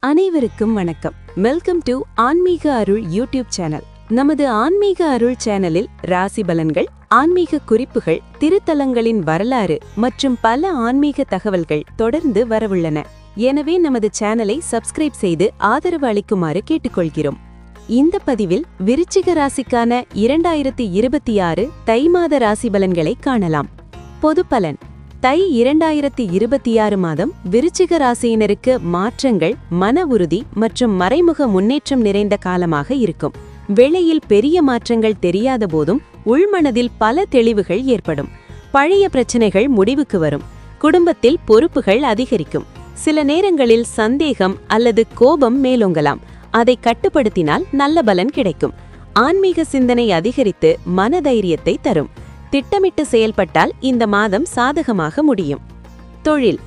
அனைவருக்கும் வணக்கம். Welcome to ஆன்மீக அருள் யூடியூப் சேனல். நமது ஆன்மீக அருள் சேனலில் ராசி பலன்கள், ஆன்மீக குறிப்புகள், திருத்தலங்களின் வரலாறு மற்றும் பல ஆன்மீக தகவல்கள் தொடர்ந்து வரவுள்ளன. எனவே நமது சேனலை சப்ஸ்கிரைப் செய்து ஆதரவு அளிக்குமாறு கேட்டுக்கொள்கிறோம். இந்த பதிவில் விருச்சிக ராசிக்கான 2026 தை மாத ராசி பலன்களை காணலாம். பொது பலன். தை 2026 மாதம் விருச்சிக ராசியினருக்கு மாற்றங்கள், மன உறுதி மற்றும் மறைமுக முன்னேற்றம் நிறைந்த காலமாக இருக்கும். வெளியில் பெரிய மாற்றங்கள் தெரியாத போதும் உள்மனதில் பல தெளிவுகள் ஏற்படும். பழைய பிரச்சனைகள் முடிவுக்கு வரும். குடும்பத்தில் பொறுப்புகள் அதிகரிக்கும். சில நேரங்களில் சந்தேகம் அல்லது கோபம் மேலோங்கலாம். அதை கட்டுப்படுத்தினால் நல்ல பலன் கிடைக்கும். ஆன்மீக சிந்தனை அதிகரித்து மனதைரியத்தை தரும். திட்டமிட்டு செயல்பட்டால் இந்த மாதம் சாதகமாக முடியும். தொழில்.